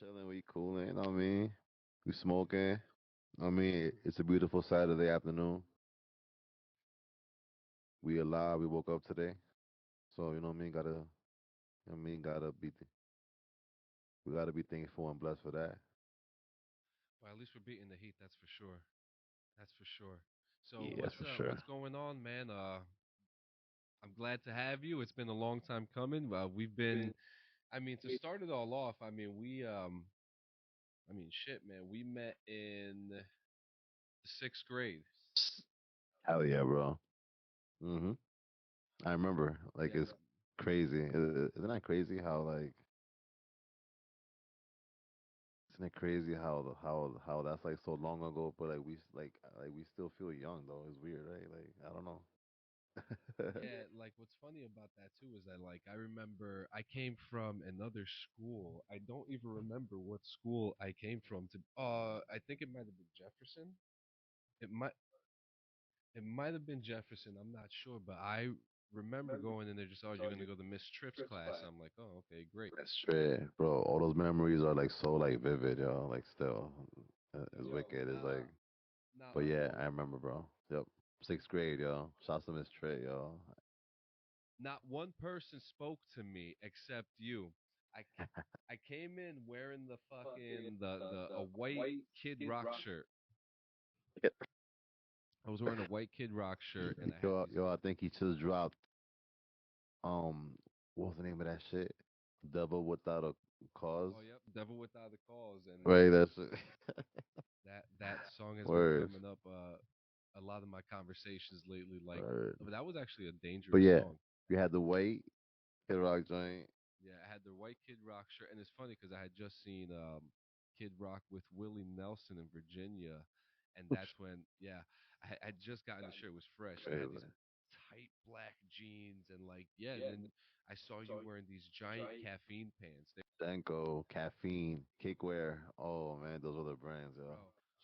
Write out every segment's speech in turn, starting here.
Chilling, we cooling. You know what I mean? We smoking. I mean, it's a beautiful Saturday afternoon. We alive. We woke up today. So, you know what I mean? We gotta be thankful and blessed for that. Well, at least we're beating the heat. That's for sure. That's for sure. So Yes, for sure. what's going on, man? I'm glad to have you. It's been a long time coming. We've been. I mean, to start it all off, I mean, shit, man. We met in the sixth grade. Hell yeah, bro. hmm I remember. Like, Yeah, it's crazy. Isn't that crazy how, like, isn't it crazy how that's like so long ago, but like we still feel young though. It's weird, right? Like, I don't know. yeah. Like, what's funny about that too is that, like, I remember I came from another school. I don't even remember what school I came from. I think it might have been Jefferson. It might It might have been Jefferson. I'm not sure, but I remember going in there just, oh, you're gonna go to Miss Tripp's class. I'm like, oh, okay, great. That's straight, bro. All those memories are like so like vivid, yo. Like still, it's Yo, wicked. It's like, not but yeah, I remember, bro. Yep, sixth grade, yo. Shouts to Miss Trey, yo. not one person spoke to me except you. I I came in wearing the fucking the a white Kid Rock shirt. I was wearing a white Kid Rock shirt, and I had these. Yo, I think he just dropped. Um, what was the name of that shit? Devil Without a Cause. Oh, yep, Devil Without a Cause, and Right, that's it. that song has been Words. coming up a lot of my conversations lately. Like, Word. but that was actually a But dangerous yeah, song. you had the white Kid Rock joint. Yeah, I had the white Kid Rock shirt, and it's funny because I had just seen Kid Rock with Willie Nelson in Virginia, and that's when, yeah, I just gotten the shirt. It was fresh, and I had these Crazy. tight black jeans, and like, yeah, and then I saw you wearing these giant caffeine pants. Danko, Caffeine, Cakeware. Oh man, those were the brands, yo. Bro,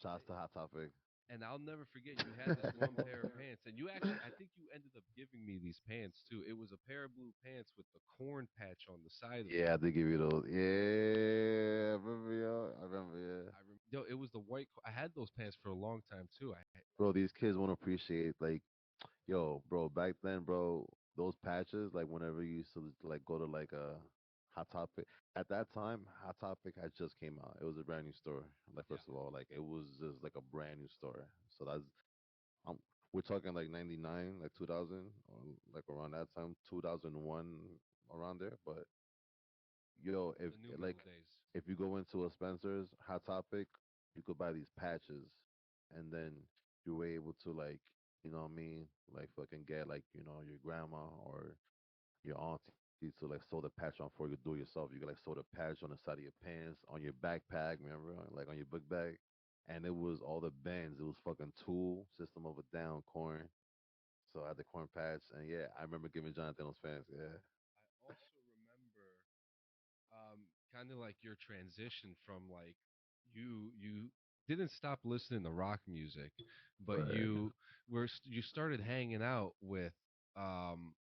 Shouts to Hot Topic. and I'll never forget, you had this one pair of pants, and you actually, I think you ended up giving me these pants too. It was a pair of blue pants with the corn patch on the side of it. Yeah, I did give you those. Yeah, I remember, yo. I remember, yeah. Yo, it was the white. I had those pants for a long time too. Bro, these kids won't appreciate, like, yo, bro, back then, bro, those patches, like, whenever you used to, like, go to, like, a Hot Topic, at that time, Hot Topic had just came out. It was a brand new store. Like, Yeah, first of all, like, it was just, like, a brand new store. So um, we're talking, like, 99, like, 2000, or, like, around that time, 2001, around there. But, yo, if, the new like, metal days. if you go into a Spencer's Hot Topic, you could buy these patches, and then you were able to like, you know what I mean, like fucking get like your grandma or your auntie to like sew the patch on for you. Do it yourself. You could like sew the patch on the side of your pants, on your backpack. Remember, like on your book bag, and it was all the bands. It was fucking Tool, System of a Down, Corn. So I had the corn patch, and yeah, I remember giving Jonathan those fans. Yeah, I also remember kind of like your transition from, like, you didn't stop listening to rock music, but but you started hanging out with um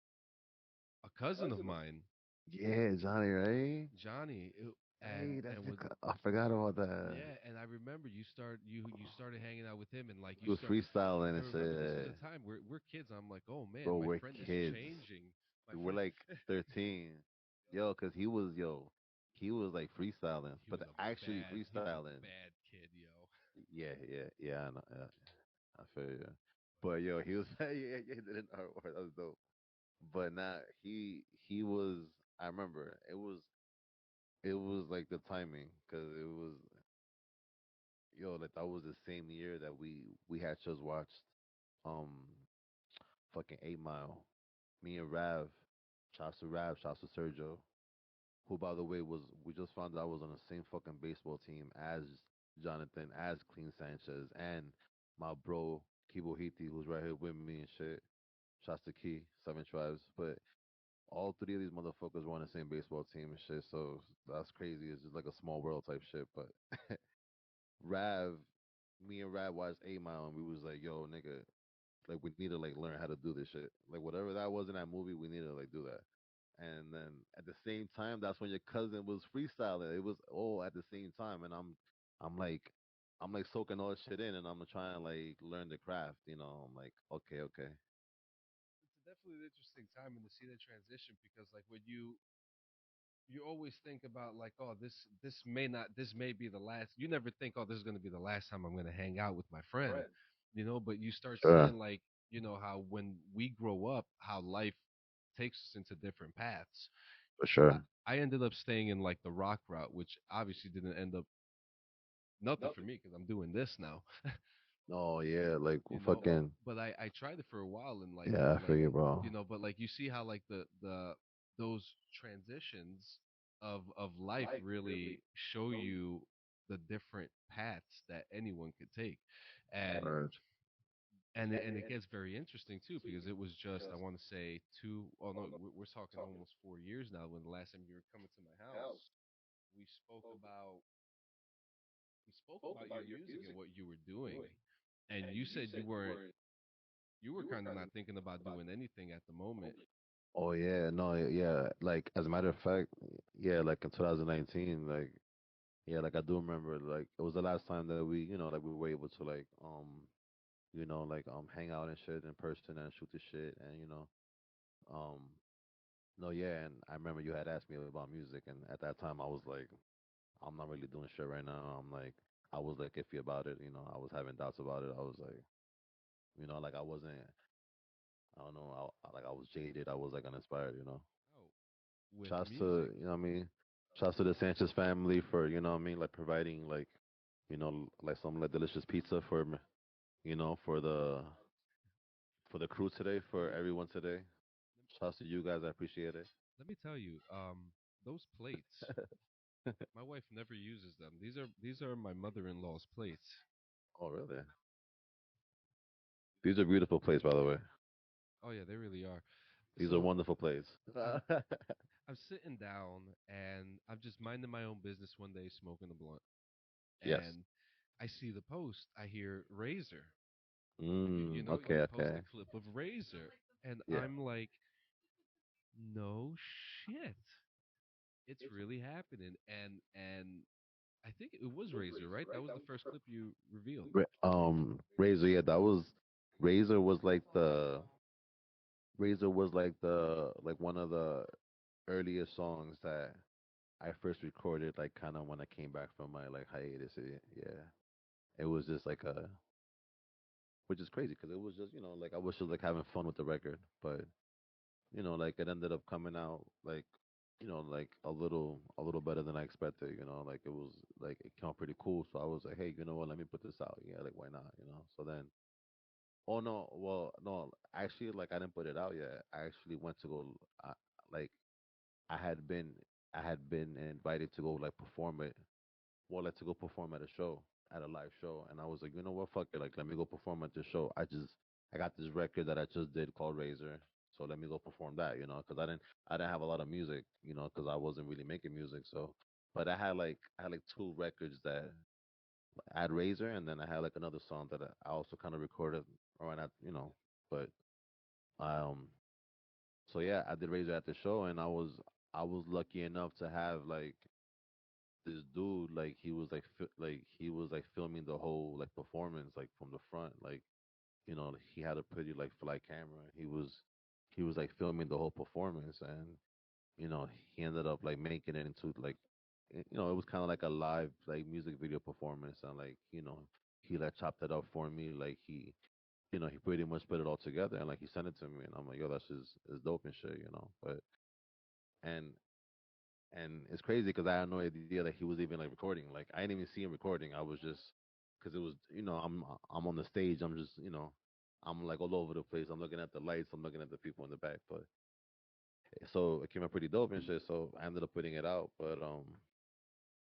a cousin of mine, yeah, Johnny, right? Johnny, Hey, that's and your with I forgot about that. yeah, and I remember you started hanging out with him, and like He was freestyling I and remember this was shit. a time where we're kids. I'm like, oh man, Bro, my we're friend is kids. changing. My We're friend, like 13. Yo, cause he was like freestyling, but actually he was a freestyling. bad kid, yo. Yeah, yeah, yeah. I know. Yeah, I feel you. But yo, he was yeah, yeah, he didn't know that was dope. But nah, he was. I remember it was like the timing, cause it was like that was the same year that we had just watched um fucking 8 Mile. Me and Rav, shouts to Rav, shouts to Sergio, who by the way was we just found out was on the same fucking baseball team as Jonathan, as Clean Sanchez, and my bro Kibo Hiti, who's right here with me and shit. Shouts to Key, Seven Tribes. But all three of these motherfuckers were on the same baseball team and shit, so that's crazy. It's just like a small world type shit. But Rav, me and Rav watched 8 Mile and we was like, yo, nigga, like we need to like learn how to do this shit. Like whatever that was in that movie, we need to like do that. and then at the same time, that's when your cousin was freestyling. It was all at the same time, and I'm like, I'm like soaking all this shit in, and I'm trying to like learn the craft. I'm like, okay, okay, It's definitely an interesting time and to see the transition because like when you always think about like, oh, this may be the last. You never think, oh, this is going to be the last time I'm going to hang out with my friend, but you start sure, seeing like, how when we grow up, how life takes us into different paths. for I, sure. I ended up staying in like the rock route, which obviously didn't end up nothing for me because I'm doing this now. Oh yeah, like you know fucking but I tried it for a while and yeah, I feel you, bro. but like you see how like the those transitions of life really show you the different paths that anyone could take. and Word. and it gets very interesting too because it was just I want to say oh no, we're talking almost 4 years now when the last time you were coming to my house. we spoke about we spoke about your music and what you were doing, and you said you were kind of not thinking about doing anything at the moment. Oh yeah, no, yeah. Like as a matter of fact, yeah, like in 2019, like yeah, like I do remember, like it was the last time that we, like we were able to like, hang out and shit in person and shoot the shit and um, no, yeah, and I remember you had asked me about music, and at that time I was like, I'm not really doing shit right now. I'm like, I was like iffy about it, I was having doubts about it. I was like, like I wasn't, I don't know, like I was jaded. I was like uninspired. Oh, with Shouts to, music. what I mean, shouts to the Sanchez family for, what I mean, like providing like, like some like delicious pizza for, for the crew today, for everyone today. Shouts to you guys. I appreciate it. Let me tell you, those plates, my wife never uses them. These are my mother-in-law's plates. Oh, really? These are beautiful plays, by the way. Oh yeah, they really are. These are So wonderful plays. I'm I'm sitting down and I'm just minding my own business one day, smoking a blunt, Yes. and I see the post. I hear Razor. You Okay, post a okay. clip of Razor, and Yeah. I'm like, no shit, it's really happening. And I think it was Razor, right? That was the first clip you revealed. Razor, yeah, that was Razor was like the Razor was like one of the earliest songs that I first recorded, like kind of when I came back from my like hiatus. Yeah, it was just like which is crazy because it was just like I was just like having fun with the record, but like it ended up coming out like like a little better than I expected. Like it was like it came out pretty cool. So I was like, hey, you know what? Let me put this out. Yeah, like why not? So then, oh no, well no, actually like I didn't put it out yet. I actually went to go, like I had been I had been invited to go like perform it. Well, like to go perform at a show, at a live show, and I was like, you know what, fuck it, like let me go perform at this show. I got this record that I just did called Razor, so let me go perform that, because I didn't have a lot of music, because I wasn't really making music, so. But I had like two records that I had Razor, and then I had like another song that I also kind of recorded around that. But um, so yeah, I did Razor at the show, and I was lucky enough to have like this dude, like he was like filming the whole like performance like from the front, like he had a pretty like fly camera. He was like filming the whole performance, and you know he ended up like making it into like it was kind of like a live like music video performance, and like he like chopped it up for me, like he pretty much put it all together, and like he sent it to me, and I'm like, yo, that's just is dope and shit. But and it's crazy because I had no idea that he was even like recording. Like I didn't even see him recording. I was just because it was I'm on the stage. I'm just I'm like all over the place. I'm looking at the lights. I'm looking at the people in the back. But so it came out pretty dope and shit. So I ended up putting it out. But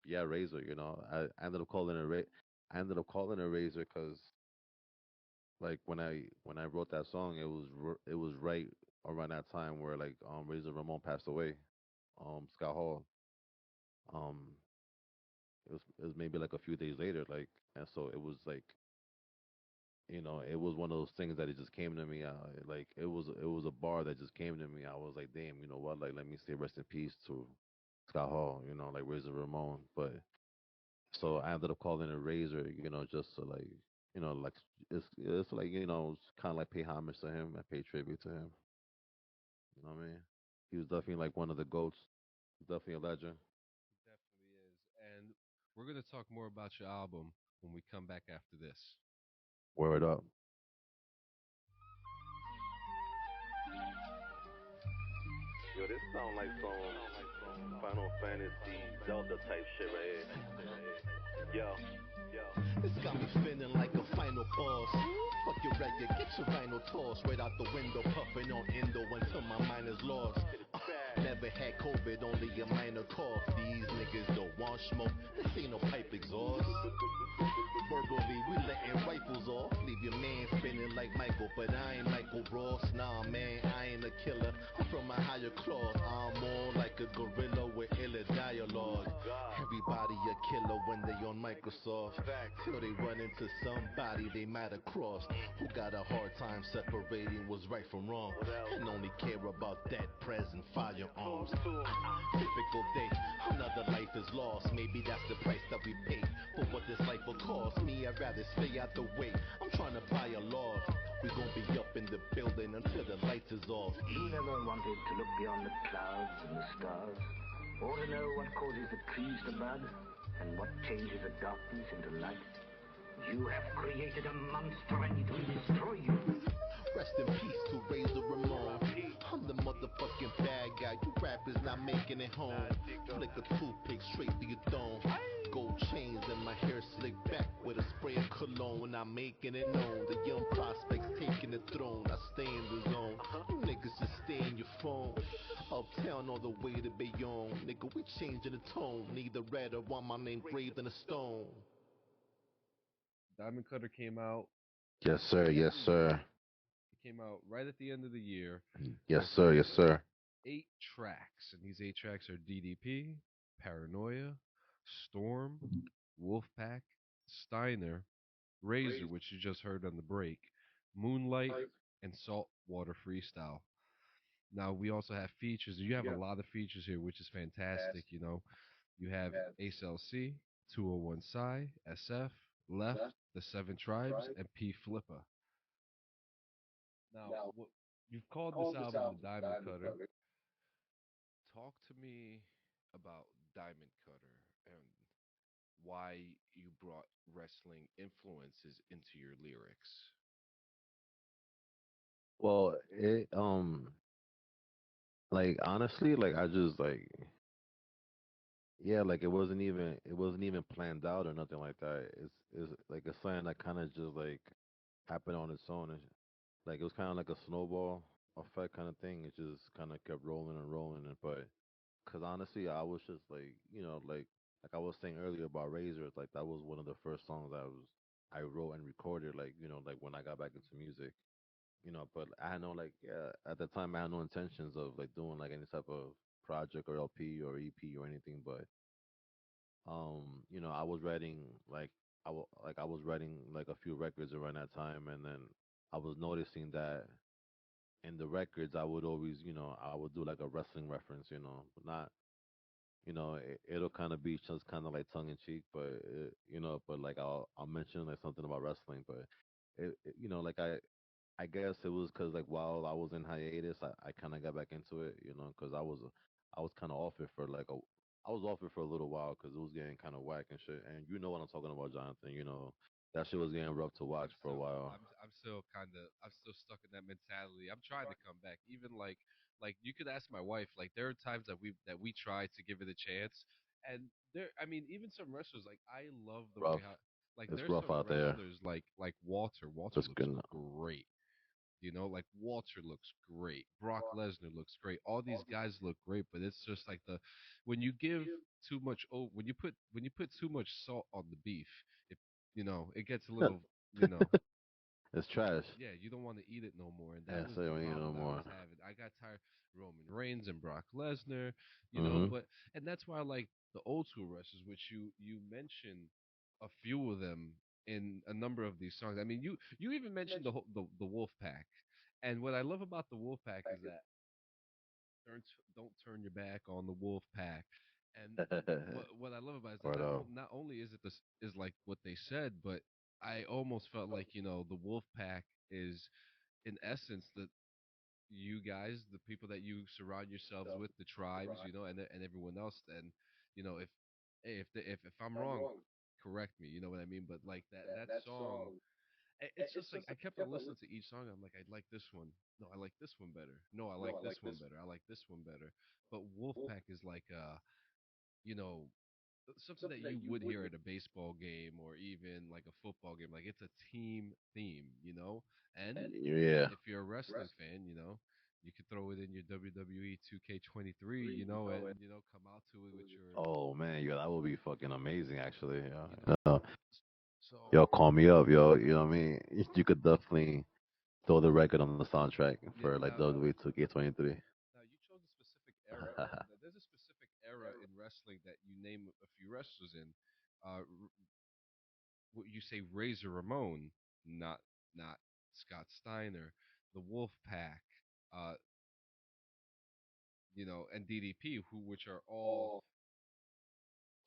yeah, Razor. I ended up calling it I ended up calling it Razor because like when I wrote that song, it was right around that time where like Razor Ramon passed away. Scott Hall. Um, it was maybe like a few days later, like, and so it was like it was one of those things that it just came to me. Like it was a bar that just came to me. I was like, damn, you know what? Like, let me say rest in peace to Scott Hall. Like Razor Ramon. But so I ended up calling it Razor. Just to like, like it's like kind of like pay homage to him and pay tribute to him. You know what I mean? He was definitely like one of the goats. Definitely a legend. Definitely is. And we're gonna talk more about your album when we come back after this. Word up. Yo, this sound like some Final Fantasy Zelda type shit right here. Yo, This got me feeling like a final boss. Fuck your record, get your rhino toss right out the window, puffing on endo until my mind is lost. Never had COVID, only a minor cough. These niggas don't want smoke, this ain't no pipe exhaust. Verbally, we letting rifles off. Leave your man spinning like Michael, but I ain't Michael Ross. Nah, man, I ain't a killer. I'm from a higher class. I'm more like a gorilla with iller dialogue. Everybody a killer when they on Microsoft. Till they run into somebody they might have crossed. Who got a hard time separating what's right from wrong. And only care about that present firearms. Typical day, another life is lost. Maybe that's the price that we pay for what this life will cost. Me, I'd rather stay out the way. I'm trying to buy a loft. We gon' be up in the building until the lights is off. You never wanted to look beyond the clouds and the stars, or to know what causes the trees to bud, and what changes the darkness into light. You have created a monster and it will destroy you. Rest in peace to Razor Ramon. I'm the motherfucking bad guy. You rappers not making it home. Flick a toothpick straight through your dome. Gold chains and my hair slicked back with a spray of cologne. I'm making it known. The young prospects taking the throne. I stay in the zone. You niggas just stay in your phone. Uptown all the way to Bayonne. Nigga, we changing the tone. Neither red or want my name graved in a stone. Diamond Cutter came out Yes, at sir. the end Yes, of the year. sir. It came out right at the end of the year Yes, with sir. Yes, sir. 8 tracks, and these 8 tracks are DDP, Paranoia, Storm, Wolfpack, Steiner, Razor, which you just heard on the break, Moonlight, and Saltwater Freestyle. Now we also have features. You have a lot of features here, which is fantastic. You have Ace LC, 201 Psy, SF, Left, the Seven Tribes, and P Flipper. Now, what you've called this album the Diamond Cutter. Talk to me about Diamond Cutter and why you brought wrestling influences into your lyrics. Well, like honestly, like I just like, yeah, like it wasn't even planned out or nothing like that. It's like a something that kind of just like happened on its own. Like it was kind of like a snowball effect kind of thing. It just kind of kept rolling and rolling. But because honestly, I was just like, like I was saying earlier about Razor, like that was one of the first songs I wrote and recorded, like like when I got back into music. But I had no like at the time I had no intentions of like doing like any type of project or LP or EP or anything. But I was writing like I was writing like a few records around that time, and then I was noticing that in the records I would always I would do like a wrestling reference, but not it'll kind of be just kind of like tongue in cheek, but but like I'll mention like something about wrestling, but like I guess it was because like while I was in hiatus, I kind of got back into it, because I was kind of off it for like I was off it for a little while because it was getting kind of whack and shit. And you know what I'm talking about, Jonathan. That shit was getting rough to watch for a while. I'm still stuck in that mentality. I'm trying to come back. Even like you could ask my wife. Like there are times that we try to give it a chance, and I mean even some wrestlers like I love the way Rough. how like It's there's rough some out there. wrestlers like Walter. Walter It's looks good. great. Like Walter looks great. Brock Lesnar looks great. All these guys look great, but it's just like when you give too much when you put too much salt on the beef, it it gets a little you know It's trash. yeah, you don't want to eat it no more. And that Yeah, was say the we ain't no problem that I more. was having. I got tired of Roman Reigns and Brock Lesnar, Hmm. but and that's why I like the old school wrestlers, which you mentioned a few of them in a number of these songs. I mean, you even mentioned the Wolf Pack, and what I love about the Wolf Pack is that don't turn your back on the Wolf Pack. And what I love about it is that Word up. not only is it this is like what they said, but I almost felt like the Wolf Pack is in essence the you guys, the people that you surround yourselves with, the tribes, and everyone else. And if hey, if I'm wrong, correct me. You know what I mean? But like that song, it's just like I kept on listening to each song. I'm like, I like this one. No, I like this one better. No, I like this one better. I like this one better. But Wolfpack is like you know, something that you would hear at a baseball game or even like a football game. Like it's a team theme, And Yeah. if you're a wrestling fan, you could throw it in your WWE 2K23, and come out to it with your, Oh man, yo, that would be fucking amazing, actually. you know. Yo, So yo, call me up, yo. You know what I mean? You could definitely throw the record on the soundtrack yeah, for like WWE 2K23. now you chose a specific era, and there's a specific era in wrestling that you name a few wrestlers in. What you say Razor Ramon, not Scott Steiner, the Wolf Pack, uh, and DDP, which are all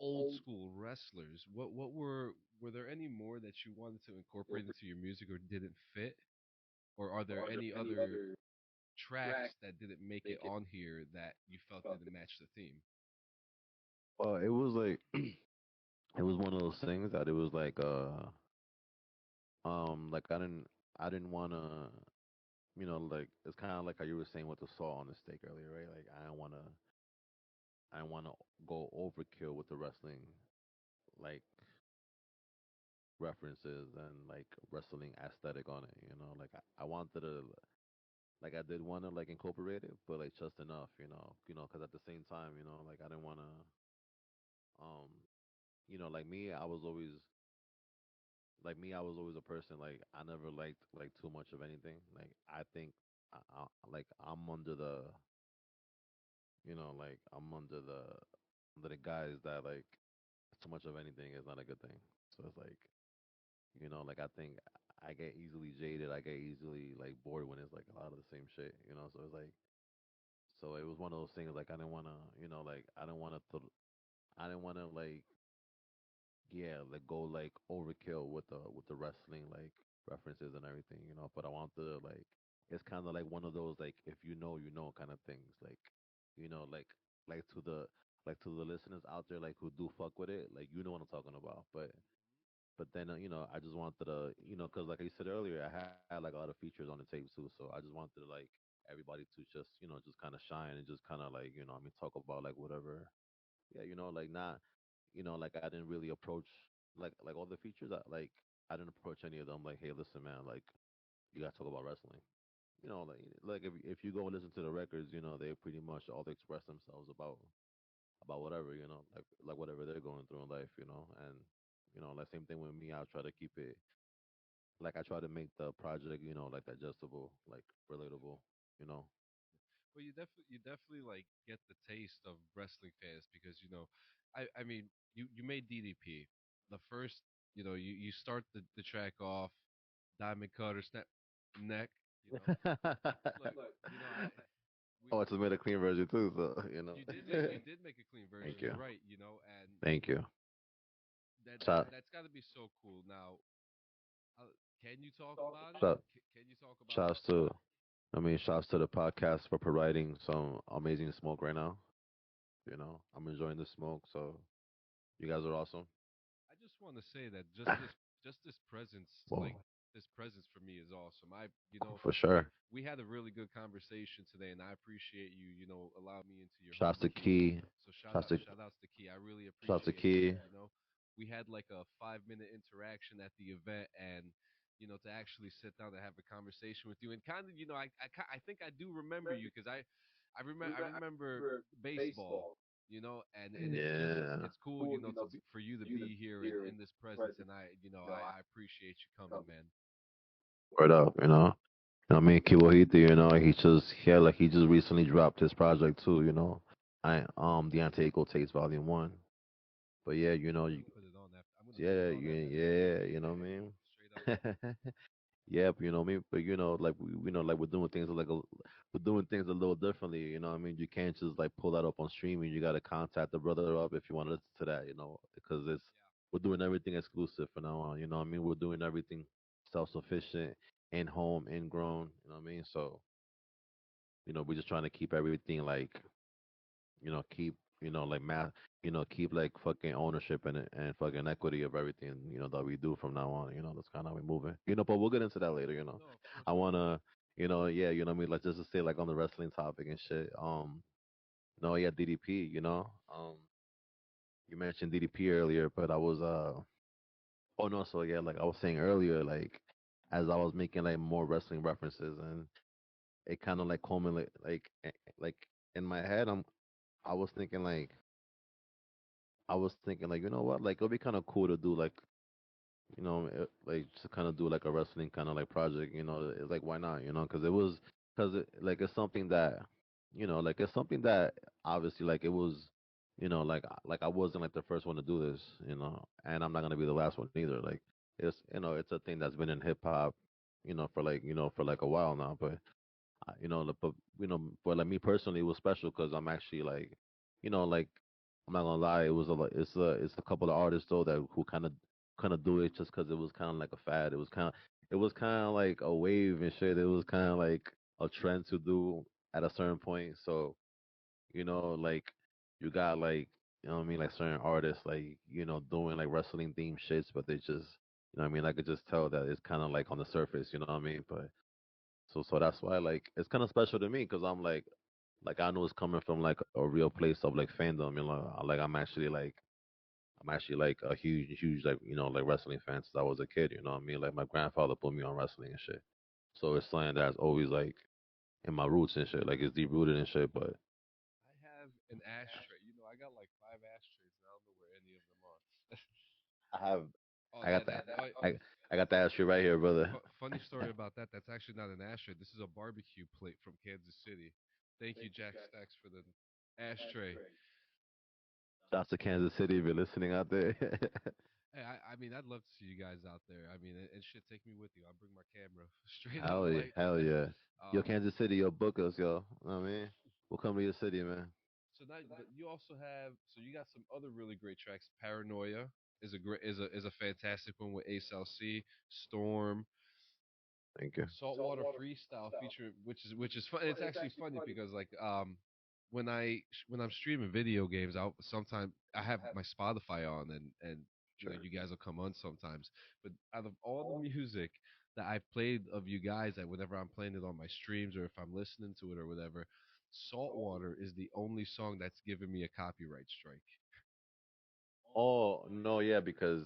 old school wrestlers. Were there any more that you wanted to incorporate into your music or didn't fit, or are there any other tracks that didn't make it on here that you felt didn't match the theme? Well, it was like it was one of those things that it was like I didn't wanna like it's kind of like how you were saying with the salt on the steak earlier, right? Like I don't wanna go overkill with the wrestling like references and like wrestling aesthetic on it. Like I wanted to like I did want to like incorporate it, but like just enough. Because at the same time, like I didn't want to um like I was always a person like I never liked like too much of anything. Like I think like I'm under the like I'm under the guise that like too much of anything is not a good thing. So it's like like I think I get easily jaded. I get easily like bored when it's like a lot of the same shit. So it's like so it was one of those things like I didn't want to like I didn't want to like yeah like go like overkill with the wrestling like references and everything. But I want to like it's kind of like one of those like if you know kind of things like you know like like to the to the listeners out there like who do fuck with it like you know what I'm talking about. But then I just wanted to because like I said earlier I had like a lot of features on the tape too, so I just wanted to like everybody to just just kind of shine and just kind of like I mean talk about like whatever. Yeah, like not like I didn't really approach like all the features like I didn't approach any of them like, hey, listen, man, like you gotta talk about wrestling. Like if you go and listen to the records, they pretty much all express themselves about whatever, like whatever they're going through in life, and like same thing with me. I'll try to keep it like I try to make the project, like digestible, like relatable, you know. Well, you definitely like get the taste of wrestling fans because I mean you made DDP the first you start the track off Diamond Cutter snap neck you know look I we Oh, I just made a clean version too, so you did make a clean version, Thank you, you're right, and thank you. Shout, that's got to be so cool. Now can you talk about it? shout, Can you talk about that shouts to, song? I mean, shouts to the podcast for providing some amazing smoke right now. I'm enjoying the smoke, so you guys are awesome. I just want to say that just this presence, Well, like this presence for me is awesome. for we sure. we had a really good conversation today, and I appreciate you, allowing me into your home Shouts to with you. Key. So Shouts to shout outs to Key. I really shouts to appreciate that. Key. We had like a 5 minute interaction at the event, and to actually sit down and have a conversation with you, and kind of, I think I do remember you because I remember baseball, and Yeah. it's cool, for you to be here in this presence, and I appreciate you coming, man. Word up, I mean, Kiwahiti, he just recently dropped his project too, the Anti Eco Taste Volume 1. But yeah, I'm gonna put it on after. gonna put Yeah, on you, that yeah, you know what I mixtape mean? straight up. Yep, you know what I mean? But like like we're doing things a little differently, you know what I mean? You can't just like pull that up on streaming. You got to contact the brother up if you want to listen to that, because we're doing everything exclusive from now on, you know what I mean? We're doing everything self-sufficient, in home, ingrown, you know what I mean? So, we're just trying to keep everything like, keep, like math, keep like fucking ownership and fucking equity of everything, that we do from now on. That's kind of how we moving. But we'll get into that later. No, of course, I of course. wanna, yeah, you know what I mean. Like just to say, like on the wrestling topic and shit. No, yeah, DDP. You mentioned DDP earlier, but I was oh no, so yeah, like I was saying earlier, like as I was making like more wrestling references, and it kind of like culminate like in my head, I was thinking like you know what, like it'll be kind of cool to do like, like to kind of do like a wrestling kind of like project, it's like why not, because like it's something that, like it's something that obviously like it was, like I wasn't like the first one to do this, and I'm not gonna be the last one either. Like it's a thing that's been in hip hop, for like a while now, but but but like me personally, it was special because I'm actually like, like I'm not gonna lie, it was it's a couple of artists though that who kind of do it just because it was kind of like a fad. It was kind of like a wave and shit. It was kind of like a trend to do at a certain point. So like you got like what I mean, like certain artists like doing like wrestling themed shits, but they just I mean, I could just tell that it's kind of like on the surface. You know what I mean? But so that's why like it's kind of special to me because I'm like I know it's coming from like a real place of like fandom. Like I'm actually like a huge like like wrestling fan since I was a kid. You know what I mean? Like my grandfather put me on wrestling and shit. So it's something that's always like in my roots and shit. Like it's deep rooted and shit. But I have an ashtray. I got like five ashtrays, and I don't know where any of them are. I have Oh, I got that that that. Oh, I got that shit right here, brother. funny story about that. That's actually not an ashtray. This is a barbecue plate from Kansas City. Thank you, Jack Stacks, for the ashtray. Shouts to Kansas City if you're listening out there. Hey, I mean, I'd love to see you guys out there. I mean, and shit, take me with you. I'll bring my camera. Straight up, Hell yeah, like, hell yeah. Yo, um. Kansas City, yo, book us, yo. Know what I mean? We'll come to your city, man. So now, but you also have. So you got some other really great tracks. Paranoia is a great is a fantastic one with Ace LC, Storm, Thank you. Saltwater Freestyle feature, which is fun. It's actually funny because like when I'm streaming video games, I'll sometimes I have my Spotify on and Sure. you guys will come on sometimes. But out of all the music that I've played of you guys, that whenever I'm playing it on my streams or if I'm listening to it or whatever, Saltwater is the only song that's given me a copyright strike. Oh no, yeah, because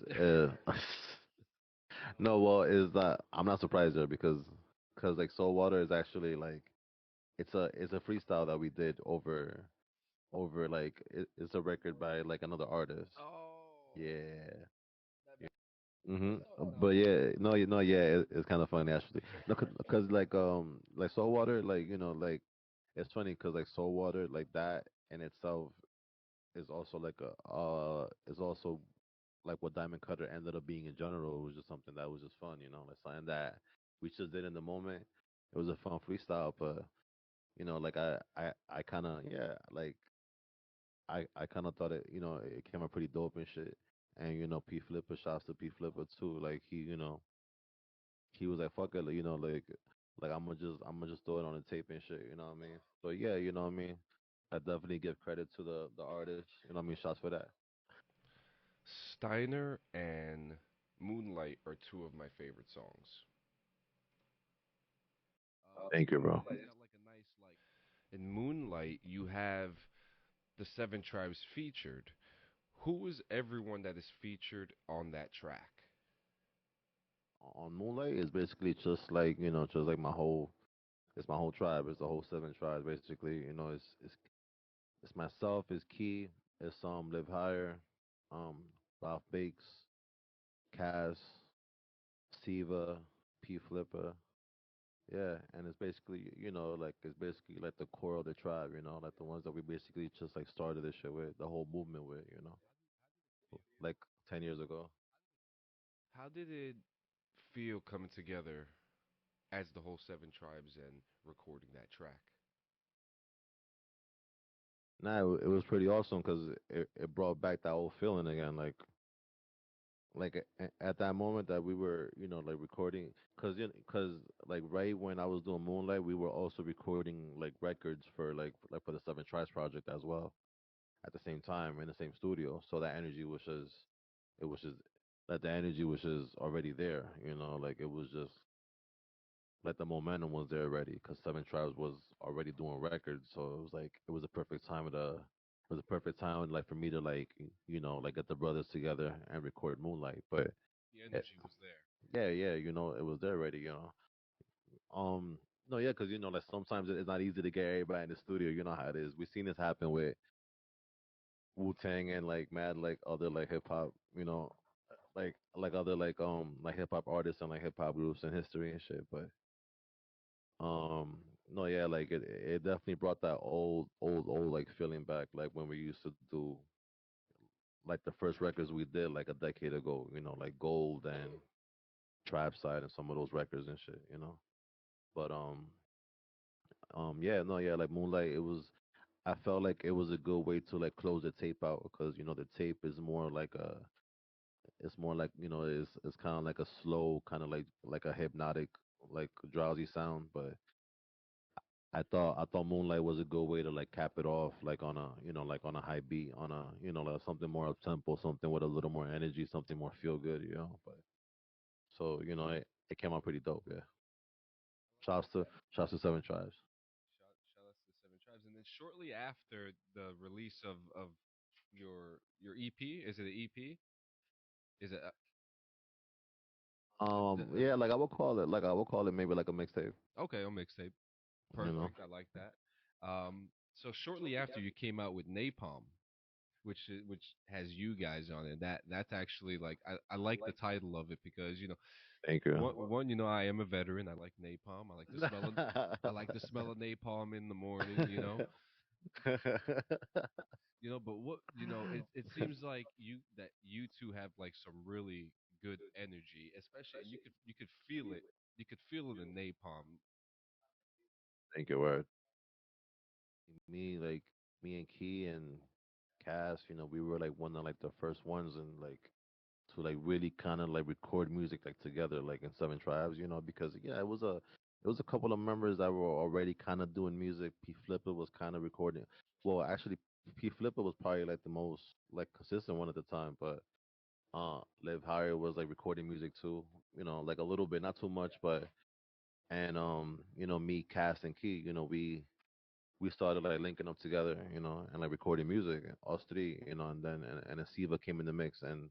no, well, is that I'm not surprised there because like Soul Water is actually like it's a freestyle that we did over like it's a record by like another artist. Oh, Yeah. that Yeah. makes Mhm. no. But yeah, no, yeah, it's kind of funny actually. No, cause like Soul Water, like like it's funny because like Soul Water, like that in itself is also like is also like what Diamond Cutter ended up being in general. It was just something that was just fun, like something that we just did in the moment. It was a fun freestyle, but like I kind of yeah, like I kind of thought it came out pretty dope and shit. And P Flipper, shouts to P Flipper too. Like he was like fuck it, like, like I'm gonna just throw it on the tape and shit. You know what I mean? So yeah, you know what I mean. I definitely give credit to the artist. You know what I mean? Shots for that. Steiner and Moonlight are two of my favorite songs. Thank you, bro. Moonlight, it's got like a nice like. In Moonlight, you have the Seven Tribes featured. Who is everyone that is featured on that track? On Moonlight is basically just like just like it's my whole tribe. It's the whole seven tribes basically. It's myself. It's Key. It's Live Higher, um, Ralph Bakes, Kaz, Siva, P Flipper. Yeah, and it's basically like it's basically like the core of the tribe. Like the ones that we basically just like started this shit with, the whole movement with. Like 10 years ago. How did it feel coming together as the whole Seven Tribes and recording that track? Nah, it was pretty awesome because it brought back that old feeling again. At that moment that we were, like recording, cause like right when I was doing Moonlight, we were also recording like records for the Seven Tribes project as well at the same time in the same studio. So that energy was just, it was just that the energy was just already there. Like it was just like the momentum was there already because Seven Tribes was already doing records. So it was like it was a perfect time of the. It was a perfect time like for me to like like get the brothers together and record Moonlight. But The eh, energy was there. yeah, yeah, it was there already. No, yeah, because like sometimes it's not easy to get everybody in the studio. You know how it is. We've seen this happen with Wu Tang and like mad like other like hip hop. Like other like hip hop artists and like hip hop groups in history and shit. But no, yeah, like it definitely brought that old like feeling back, like when we used to do like the first records we did like a decade ago. Like Gold and Tribe Side and some of those records and shit. But yeah, no, yeah, like Moonlight, it was. I felt like it was a good way to like close the tape out because the tape is more like a. It's more like it's kind of like a slow, kind of like a hypnotic, like drowsy sound. But I thought Moonlight was a good way to like cap it off, like on a like on a high beat, on a like something more up tempo, something with a little more energy, something more feel good. But so it came out pretty dope. Yeah. Shouts to shouts to Seven Tribes. Shout outs to the Seven Tribes, and then shortly after the release of your EP, is it an EP? Is it Yeah, like I would call it maybe like a mixtape. okay? On mixtape, You know. perfect. I like that. So shortly after you came out with Napalm, which has you guys on it. That's actually like I like the title of it because Thank you. one I am a veteran. I like napalm. I like the smell of napalm in the morning. But what it seems like you two have like some really good energy, especially, and you could feel it. You could feel it in napalm. Thank you, word. Like me and Key and Cass, we were like one of like the first ones and like to like really kind of like record music like together like in Seven Tribes, because yeah, it was a couple of members that were already kind of doing music. P Flipper was kind of recording. Well, actually, P Flipper was probably like the most like consistent one at the time, but Liv Higher was like recording music too, like a little bit, not too much, but and me, Cass and Key, we started like linking up together, and like recording music, us three, and then Siva came in the mix, and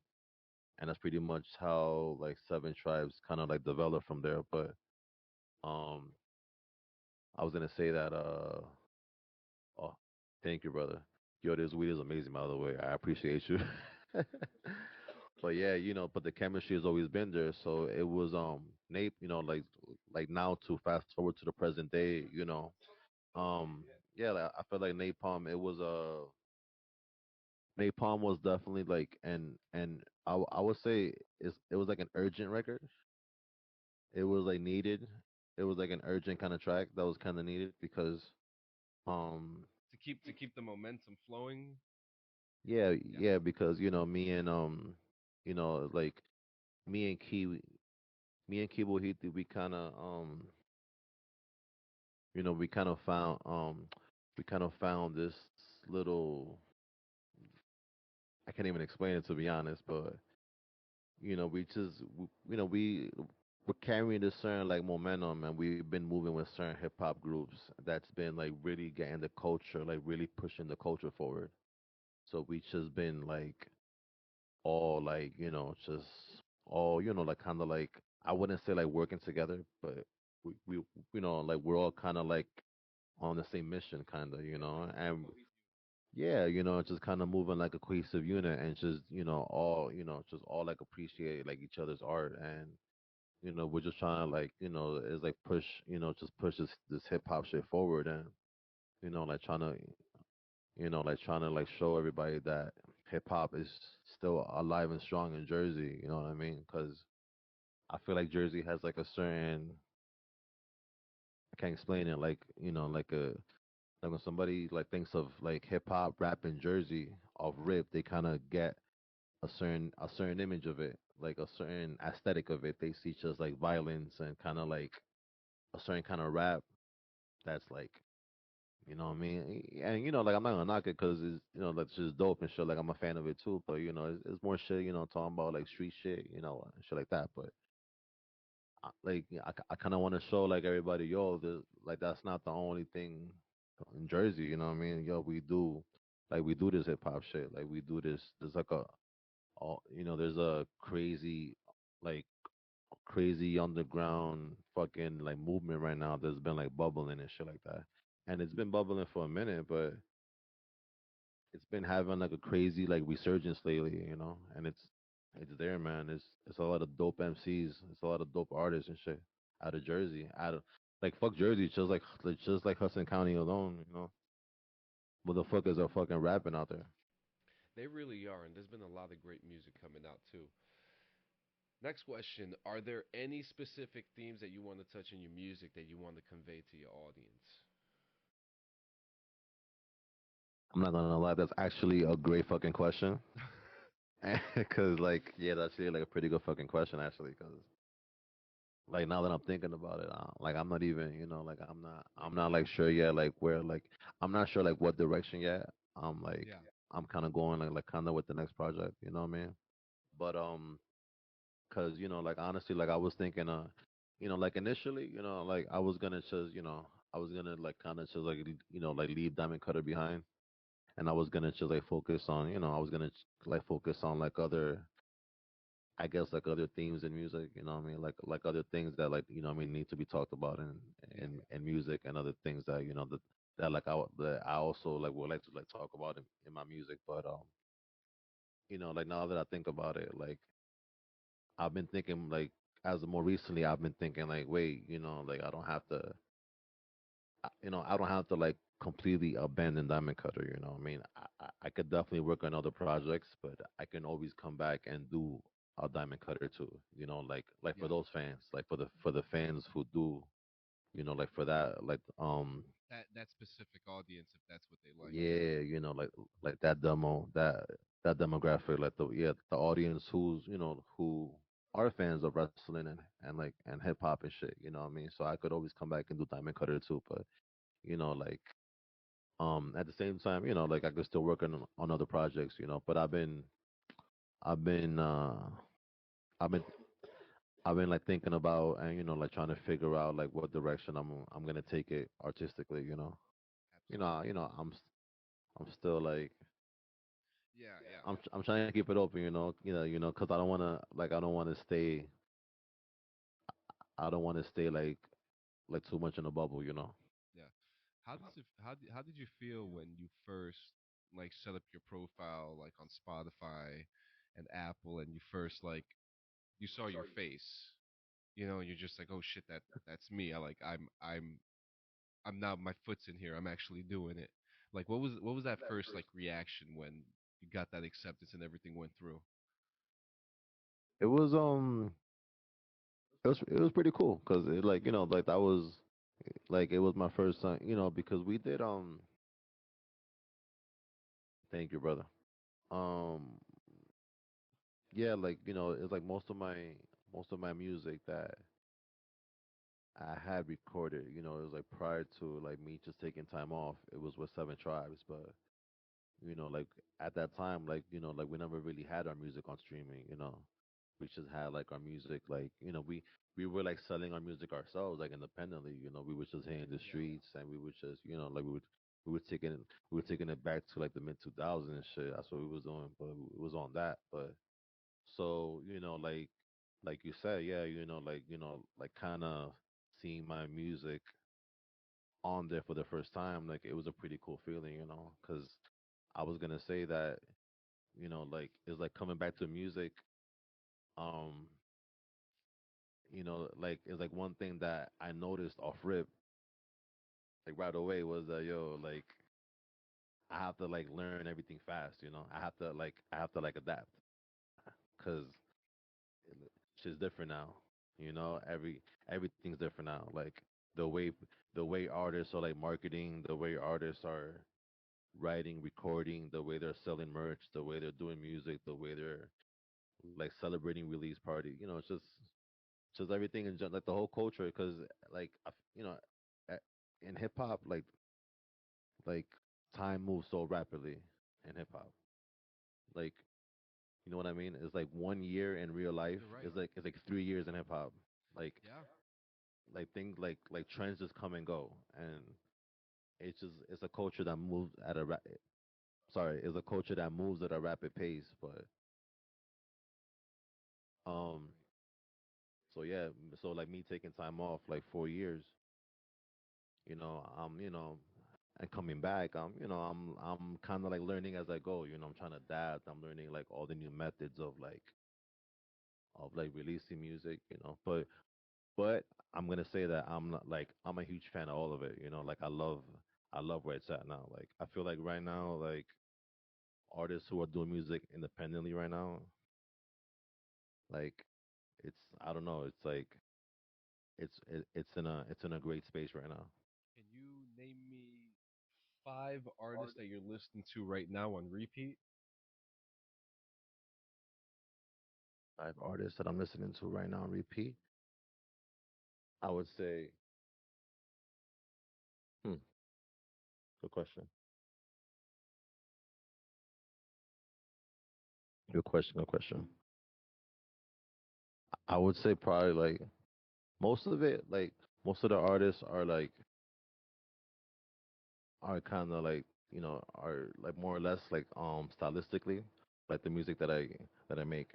that's pretty much how like Seven Tribes kind of like developed from there. But um, I was gonna say that oh, thank you, brother. Yo, this weed is amazing, by the way. I appreciate you. But yeah, but the chemistry has always been there. So it was Nape, like now to fast forward to the present day, yeah, like, I feel like Napalm was definitely like and I would say it was like an urgent record. It was like needed. It was like an urgent kind of track that was kind of needed because um To keep the momentum flowing. yeah, Yeah. yeah, because me and like me and Key me and Kibo Hiti, we kind of found this little, I can't even explain it to be honest, but we just we're carrying this certain like momentum, and we've been moving with certain hip hop groups that's been like really getting the culture, like really pushing the culture forward. So we just been like all like just all like kind of like, I wouldn't say like working together, but we like we're all kind of like on the same mission, kind of, and yeah, just kind of moving like a cohesive unit, and just all just all like appreciate like each other's art, and we're just trying to like is like push just push this hip hop shit forward, and like trying to like show everybody that hip hop is still alive and strong in Jersey. You know what I mean? Because I feel like Jersey has like a certain, I can't explain it, like like a like when somebody like thinks of like hip hop rap in Jersey off rip, they kind of get a certain image of it, like a certain aesthetic of it. They see just like violence and kind of like a certain kind of rap that's like, you know what I mean? And like I'm not gonna knock it because it's that's just dope and shit. Like I'm a fan of it too, but it's more shit. Talking about like street shit, and shit like that. But like I kind of want to show like everybody, yo, like that's not the only thing in Jersey. You know what I mean? Yo, we do this hip hop shit. Like we do this. There's like there's a like crazy underground fucking like movement right now that's been like bubbling and shit like that. And it's been bubbling for a minute, but it's been having like a crazy like resurgence lately. And it's there, man. It's a lot of dope MCs, it's a lot of dope artists and shit out of Jersey. Out of like fuck Jersey, just like Hudson County alone. Motherfuckers are fucking rapping out there. They really are, and there's been a lot of great music coming out too. Next question: are there any specific themes that you want to touch in your music that you want to convey to your audience? I'm not gonna lie, that's actually a great fucking question. Cause like yeah, that's actually like a pretty good fucking question actually. Cause like now that I'm thinking about it, like I'm not even, like I'm not like sure yet, like where, like I'm not sure like what direction yet. I'm like Yeah, I'm kind of going like kind of with the next project, you know what I mean? But cause like honestly, like I was thinking, like initially, like I was gonna just, I was gonna like kind of just like like leave Diamond Cutter behind, and I was gonna just like focus on, I was gonna like focus on like other, I guess like other themes in music, you know what I mean? Like other things that like, what I mean, need to be talked about yeah, in music, and other things that, that like that I also like would like to like talk about in my music. But like now that I think about it, like I've been thinking like as of more recently I've been thinking like, wait, like I don't have to I don't have to like completely abandon Diamond Cutter, you know what I mean? I could definitely work on other projects, but I can always come back and do a Diamond Cutter too. Like for yeah. those fans, like for the fans who do, like for that, like That specific audience, if that's what they like. yeah, like that demographic, like the audience who are fans of wrestling and hip hop and shit, you know what I mean? So I could always come back and do Diamond Cutter too, but like at the same time, like I could still work on other projects, but I've been I've been I've been like thinking about, and like trying to figure out like what direction I'm gonna take it artistically, Absolutely. I'm still like Yeah, yeah, I'm trying to keep it open, because I don't want to stay like too much in a bubble. yeah. How did you feel when you first like set up your profile like on Spotify and Apple, and you first like you saw your face, and you're just like, oh shit, that's me. I'm now, my foot's in here. I'm actually doing it. Like, what was that first like reaction when you got that acceptance and everything went through? It was it was pretty cool because it like like that was like it was my first time, because we did thank you, brother. um yeah, like it's like most of my music that I had recorded, it was like prior to like me just taking time off. It was with Seven Tribes, but like at that time, like like we never really had our music on streaming. We just had like our music, like we were like selling our music ourselves, like independently. We were just hitting the Yeah, streets, and we would just like we were taking it back to like the mid 2000s and shit. That's what we was doing, but it was on that. But so like you said, yeah, like kind of seeing my music on there for the first time, like it was a pretty cool feeling, because I was gonna say that, like it's like coming back to music. Um, like it's like one thing that I noticed off rip, like right away, was that, yo, like I have to like learn everything fast. I have to like adapt. because shit's different now. You know, everything's different now. Like the way the way artists are like marketing, the way artists are writing, recording, the way they're selling merch, the way they're doing music, the way they're like celebrating release party. You know, it's just everything in like the whole culture. Because like you know, in hip hop, like time moves so rapidly in hip hop. Like you know what I mean? It's like 1 year in real life You're right. is like 3 years in hip hop. Like Yeah. things like trends just come and go, and it's a culture that moves at a sorry, it's a culture that moves at a rapid pace. But um, so yeah, so like me taking time off like 4 years, and coming back, I'm kind of like learning as I go. You know, I'm trying to adapt. I'm learning like all the new methods of like releasing music. But I'm gonna say that I'm not like I'm a huge fan of all of it. Like I love where it's at now. Like I feel like right now, like artists who are doing music independently right now, like it's I don't know, it's like it's in a great space right now. Can you name me 5 artists that you're listening to right now on repeat? I have artists that I'm listening to right now on repeat. I would say, hmm, good question. Good question. Good question. I would say probably like most of it, like most of the artists are kind of like are like more or less like stylistically like the music that I make,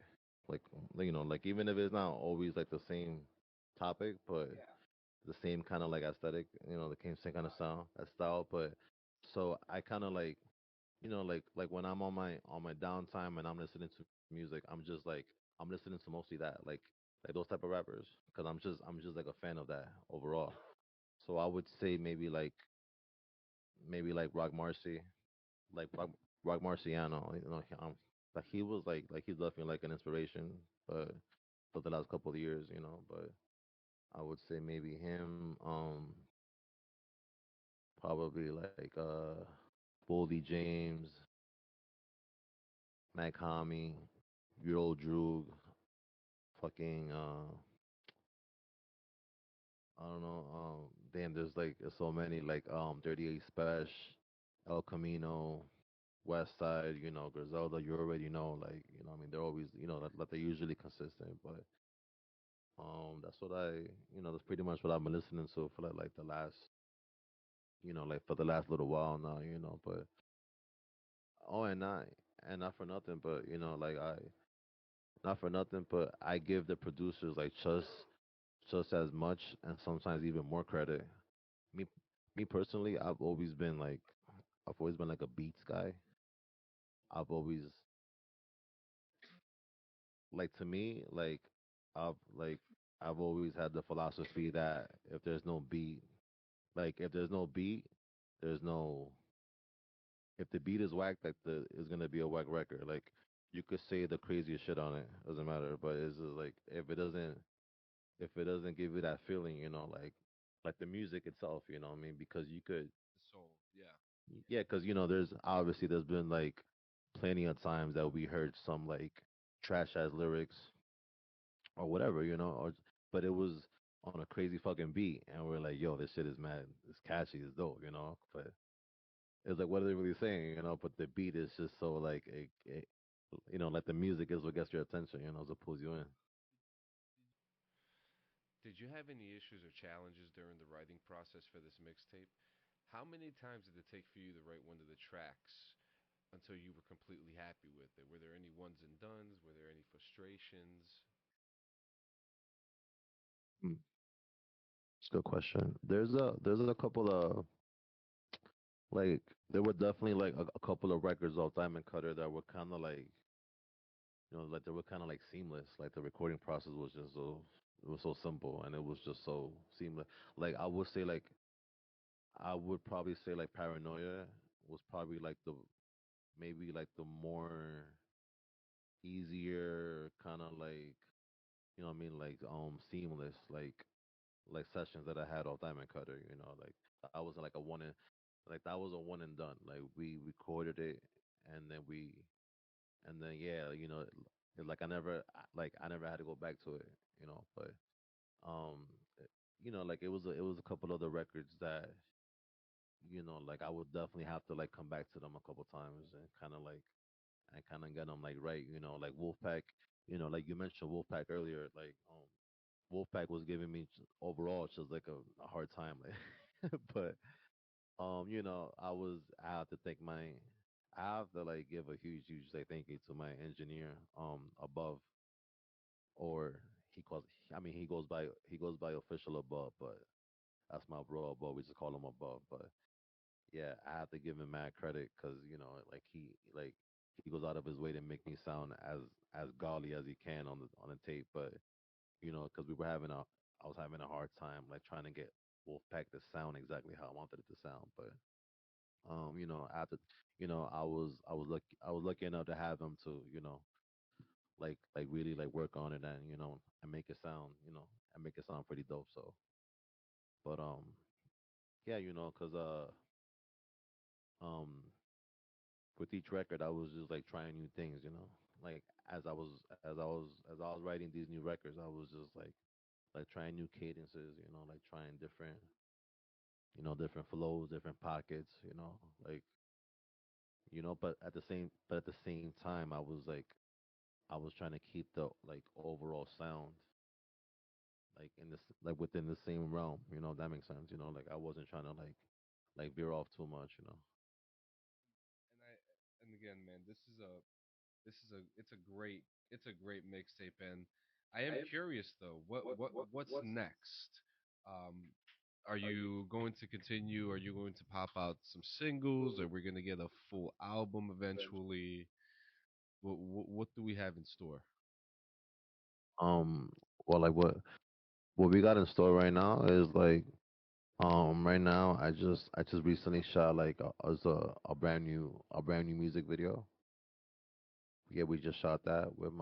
like like even if it's not always like the same topic, but the same kind of like aesthetic, same kind of style. But so I kind of like like when I'm on my downtime and I'm listening to music, I'm listening to mostly that, like those type of rappers, because I'm just like a fan of that overall. So I would say maybe like Rock Marcy, like Rock Marciano. Like he was like he's definitely like an inspiration, but for the last couple of years. But I would say maybe him, probably like Boldy James, Mac Hami, Euro Droog, fucking I don't know, damn, there's so many, like 38 Special, El Camino, West Side, Griselda, you already know, like, I mean, they're always, like they're usually consistent. But that's that's pretty much what I've been listening to for like the last, like for the last little while now. But oh, and not for nothing, but like not for nothing, but I give the producers like just as much and sometimes even more credit. Me me personally, I've always been like a beats guy. I've always like to me I've like I've always had the philosophy that if there's no beat, if there's no beat, there's no if the beat is whack, like the it's gonna be a whack record. Like you could say the craziest shit on it, doesn't matter. But it's just like if it doesn't give you that feeling, like the music itself, what I mean, because you could, The soul. Yeah. yeah, because there's been like plenty of times that we heard some like trash ass lyrics or whatever, but it was on a crazy fucking beat, and we're like, yo, this shit is mad, it's catchy, it's dope. But it's like, what are they really saying? But the beat is just so like, like the music is what gets your attention, so pulls you in. Did you have any issues or challenges during the writing process for this mixtape? How many times did it take for you to write one of the tracks until you were completely happy with it? Were there any ones and dones? Were there any frustrations? Hmm, it's a good question. There's a couple of like there were definitely like a couple of records off Diamond Cutter that were kind of like like they were kind of like seamless. Like the recording process was just so it was so simple and it was just so seamless. Like I would probably say like Paranoia was probably like the maybe like the more easier, kind of like, you know what I mean, like seamless, like sessions that I had off Diamond Cutter. You know, like that was like a one and like that was a one and done. Like we recorded it, and then yeah, you know, like I never had to go back to it. You know, but um, it- you know, like it was a couple other records that, you know, like I would definitely have to like come back to them a couple times and kind of get them like right. You know, like Wolfpack. You know, like you mentioned Wolfpack earlier. Like Wolfpack was giving me overall just like a hard time. Like, but you know, I have to thank I have to like give a huge like thank you to my engineer above, or he calls I mean he goes by official above, but that's my bro above. We just call him above, but yeah, I have to give him mad credit because, you know, like he goes out of his way to make me sound as godly as he can on the tape. But you know, because I was having a hard time like trying to get Wolfpack to sound exactly how I wanted it to sound. But you know, after, you know, I was lucky enough to have him to, you know, like really like work on it, and, you know, and make it sound, you know, and make it sound pretty dope. So, but yeah, you know, cause um with each record I was just like trying new things, you know. Like as I was writing these new records, I was just like trying new cadences, you know, like trying different, you know, different flows, different pockets, you know, like, you know, but at the same time I was trying to keep the like overall sound like in this like within the same realm, you know, if that makes sense, you know, like I wasn't trying to like veer off too much, you know. And again, man, it's a great mixtape, and I am curious though, what's next? Um, are you going to continue? Are you going to pop out some singles? Are we going to get a full album eventually? What do we have in store? Um well, like what we got in store right now is like right now I just recently shot like a brand new music video. Yeah, we just shot that with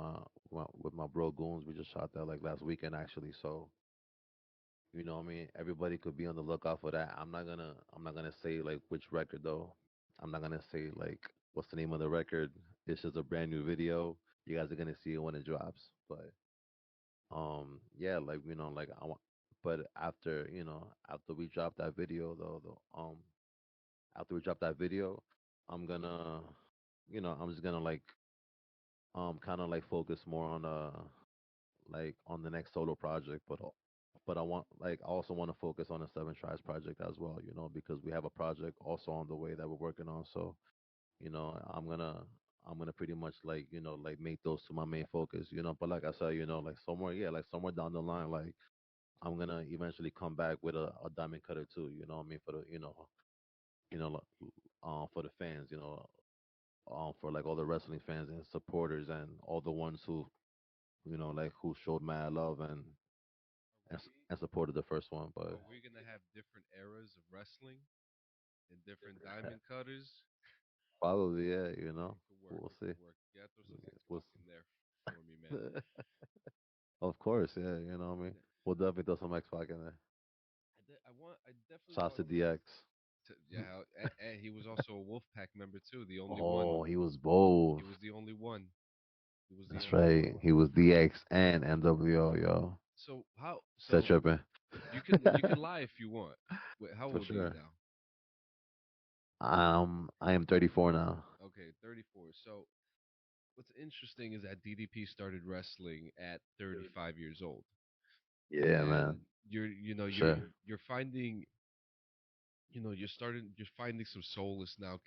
with my bro Goons. We just shot that like last weekend actually. So, you know what I mean? Everybody could be on the lookout for that. I'm not gonna say like which record though. I'm not gonna say like what's the name of the record. It's just a brand new video. You guys are gonna see it when it drops. But yeah, like, you know, like I want, but after, you know, after we drop that video though, after we drop that video, I'm gonna, you know, I'm just gonna like kind of like focus more on like on the next solo project, but I want like I also want to focus on the Seven Tribes project as well, you know, because we have a project also on the way that we're working on. So, you know, I'm gonna pretty much like, you know, like make those to my main focus, you know. But like I said, you know, like somewhere, yeah, like somewhere down the line, like I'm gonna eventually come back with a diamond cutter too, you know what I mean, for the, you know, for the fans, you know, for like all the wrestling fans and supporters and all the ones who, you know, like who showed mad love Are we and supported the first one. But are we gonna have different eras of wrestling and different diamond cutters? probably, yeah, you know, It could work. we'll It see. could work. You gotta throw some X We'll Pac in there for me, man. see. Of course, yeah, you know what I mean. Yeah. We'll definitely throw some X Pac in there. I definitely Shouts want to DX. to. Yeah, and he was also a Wolfpack member too. The only one. Oh, he was both. He was the only one. He was the That's only right. one. He was DX and MWO, yo. So how? Set So tripping. you can lie if you want. Wait, how For old are you sure. now? I am 34 now. Okay, 34. So what's interesting is that DDP started wrestling at 35 years old, Yeah, and man. you know For sure. you're finding you're finding some solace now,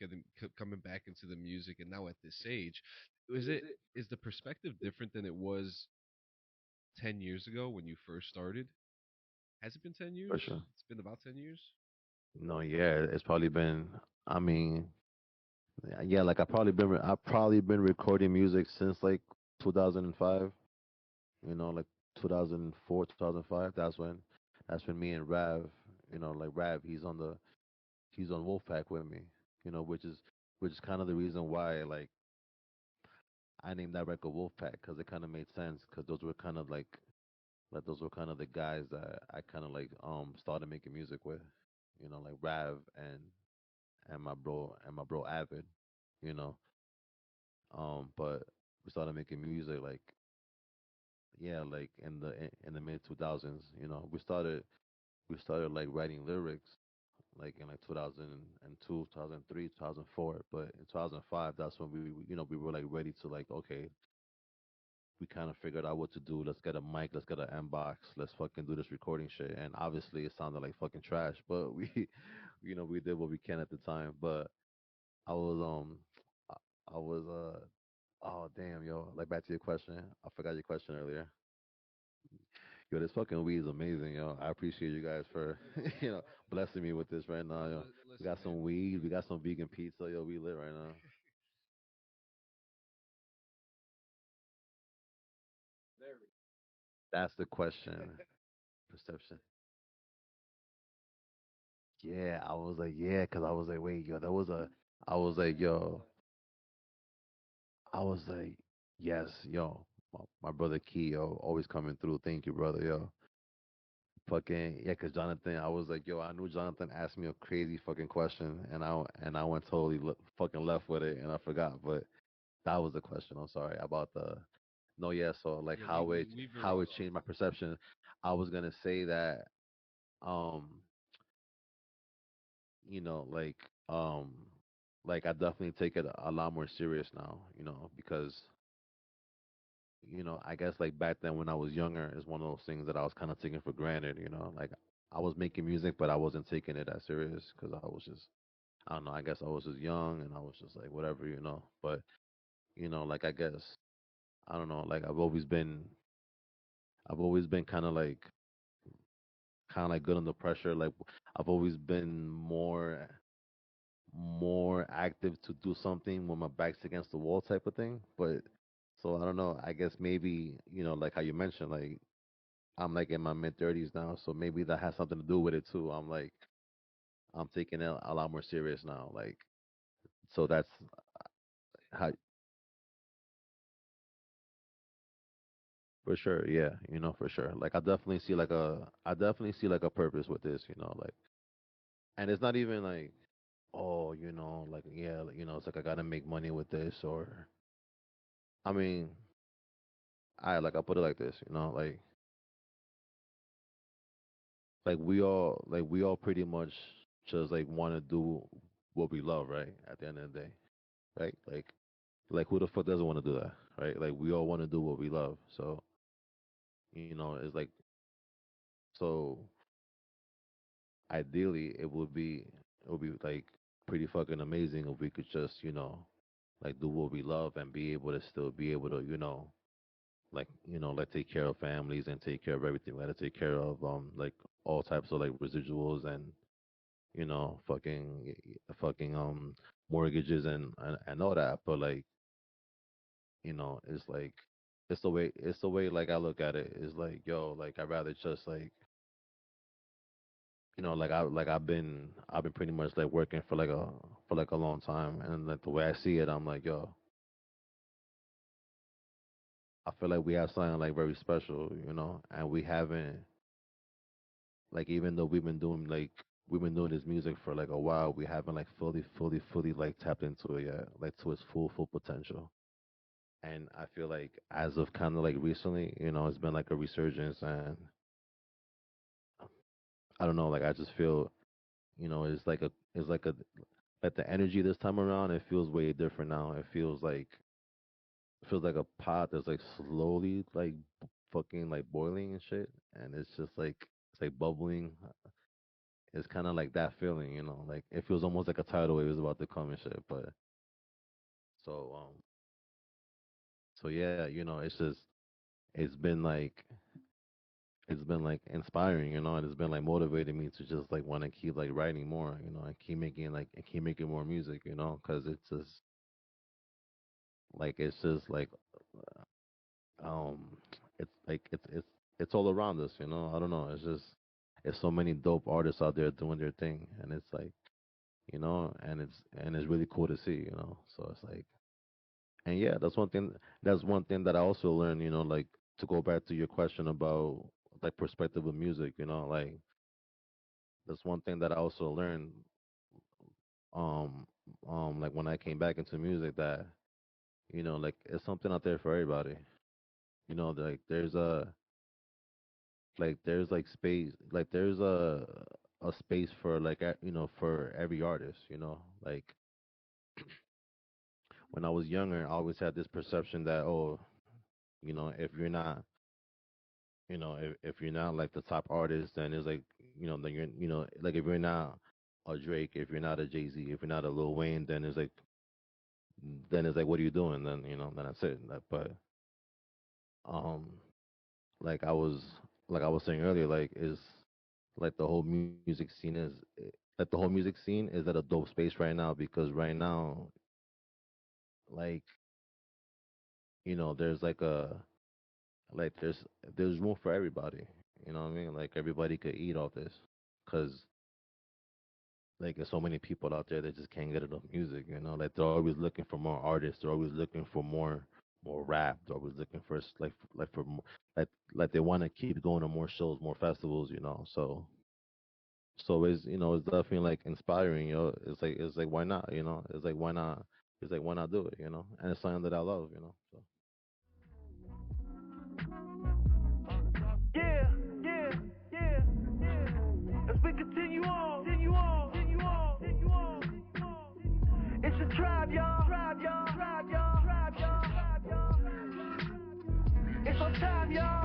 coming back into the music, and now at this age, is it is the perspective different than it was 10 years ago when you first started? Has it been 10 For years? sure. It's been about 10 years. No, yeah, it's probably been. I mean, yeah, like I've probably been recording music since like 2005. You know, like 2004, 2005. That's when me and Rav, you know, like Rav, he's on Wolfpack with me. You know, which is kind of the reason why like I named that record Wolfpack because it kind of made sense because those were kind of like those were kind of the guys that I kind of like started making music with, you know, like Rav and my bro Avid, you know, but we started making music like yeah, like in the mid 2000s, you know, we started like writing lyrics like in like 2002, 2003, 2004, but in 2005 that's when you know we were like ready to like okay, we kind of figured out what to do. Let's get a mic, let's get an M box, let's fucking do this recording shit. And obviously it sounded like fucking trash, but we you know we did what we can at the time. But I was I I was oh damn yo, like back to your question, I forgot your question earlier. Yo, this fucking weed is amazing, yo. I appreciate you guys for you know blessing me with this right now, yo. We Listen, got man. some weed, we got some vegan pizza, yo. We lit right now. Very. That's the question. Perception. Yeah, I was like, yeah, because I was like, wait, yo, there was a, I was like, yo, I was like, yes, yo, my brother Key, yo, always coming through. Thank you, brother, yo. Fucking yeah, cause Jonathan, I was like, yo, I knew Jonathan asked me a crazy fucking question, and I went totally fucking left with it, and I forgot, but that was the question. I'm sorry about the no, yeah. So like Yeah, we very how it well. changed my perception. I was gonna say that um you know um like I definitely take it a lot more serious now. You know because you know, I guess like back then when I was younger is one of those things that I was kind of taking for granted, you know, like I was making music, but I wasn't taking it that serious because I was just, I don't know, I guess I was just young and I was just like, whatever, you know, but, you know, like I guess, I don't know, like I've always been kind of like good under pressure. Like I've always been more active to do something when my back's against the wall type of thing. But so I don't know. I guess maybe you know, like how you mentioned, like I'm like in my mid 30s now, so maybe that has something to do with it too. I'm taking it a lot more serious now. Like so that's how for sure, yeah, you know, for sure. Like I definitely see like a purpose with this, you know, like and it's not even like oh, you know, like yeah, like, you know, it's like I gotta make money with this or I mean, I like I put it like this, you know, like we all pretty much just like want to do what we love, right? At the end of the day, right? Like who the fuck doesn't want to do that, right? Like we all want to do what we love. So you know, it's like so ideally it would be like pretty fucking amazing if we could just you know like do what we love and be able to still be able to you know like take care of families and take care of everything. We got to take care of like all types of like residuals and you know fucking mortgages and all that. But like you know it's like it's the way like I look at it is like yo like I'd rather just like you know like I've been pretty much like working for like a long time and like the way I see it I'm like yo I feel like we have something like very special you know and we haven't like even though we've been doing this music for like a while we haven't like fully like tapped into it yet like to its full potential and I feel like as of kind of like recently you know it's been like a resurgence and I don't know like I just feel you know it's like the energy this time around it feels way different now it feels like a pot that's like slowly like fucking like boiling and shit and it's like bubbling it's kind of like that feeling you know like it feels almost like a tidal wave is about to come and shit but so so yeah you know it's been like it's been like inspiring you know and it's been like motivating me to just like want to keep like writing more you know and keep making more music you know because it's just like um it's all around us you know I don't know it's just it's so many dope artists out there doing their thing and it's like you know and it's really cool to see you know so it's like And yeah, that's one thing. That's one thing that I also learned. Like to go back to your question about like perspective of music. That's one thing that I also learned. Um, like when I came back into music, that like it's something out there for everybody. Like there's like space, like there's a space for like for every artist. Like when I was younger, I always had this perception that, oh, if you're not, if you're not like the top artist, then it's like, then you're, like if you're not a Drake, if you're not a Jay-Z, if you're not a Lil Wayne, then it's like, what are you doing? Then, then that's it. But, um, like I was saying earlier, like is like the whole music scene like the whole music scene is at a dope space right now, because right now, like, there's like like there's room for everybody. You know what I mean? Like everybody could eat off this, cause like there's so many people out there that just can't get enough music. Like they're always looking for more artists. They're always looking for more rap. They're always looking for like for more, like they want to keep going to more shows, more festivals. So it's definitely like inspiring. It's like why not? It's like why not? It's like why not do it? And it's something that I love. So. Yeah, yeah, yeah, yeah. As we continue on, it's a tribe, y'all. It's on time, y'all.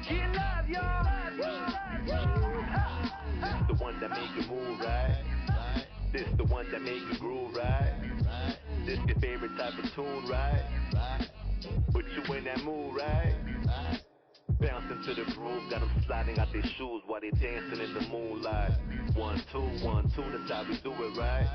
Get live, y'all. This the one that make you move, right? This the one that make you groove, right? This your favorite type of tune, right? Put you in that mood, right? Bouncing to the groove, got them sliding out their shoes while they dancing in the moonlight. 1, 2, 1, 2, that's how we do it, right?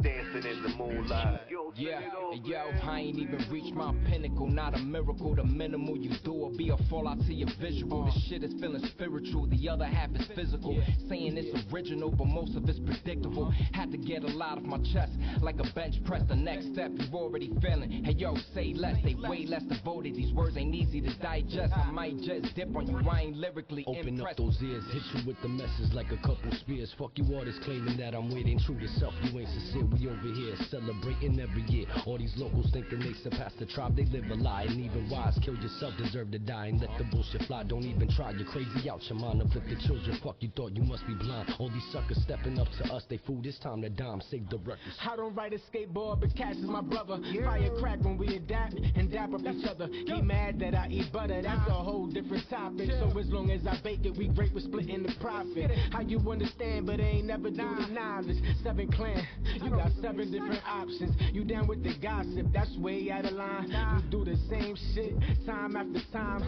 Dancing in the moonlight. Yeah, yo, I ain't even reached my pinnacle. Not a miracle, the minimal you do will be a fallout to your visual. This shit is feeling spiritual, the other half is physical. Saying it's original, but most of it's predictable. Had to get a lot off my chest, like a bench press. The next step, you already feeling. Hey yo, say less, they way less devoted. These words ain't easy to digest. I might just dip on you, I ain't lyrically Open impressed. up those ears, hit you with the message like a couple spears. Fuck you artists claiming that I'm waiting true to self. You ain't sincere, we over here celebrating every year. All these locals thinking they surpass the tribe, they live a lie. And even wise, kill yourself, deserve to die. And let the bullshit fly, don't even try. You're crazy out your mind, uplift the children. Fuck, you thought you must be blind. All these suckers stepping up to us, they fool. It's time to dime, save the records. I don't ride a skateboard, but Cash is my brother. Fire crack when we adapt and dap up each other. He mad that I eat butter, that's a whole different topic. So as long as I bake it, we great with splitting the profit. How you understand, but ain't never do the knowledge. 7 clan, you got 7 different options. You down with the gossip, that's way out of line. You do the same shit, time after time.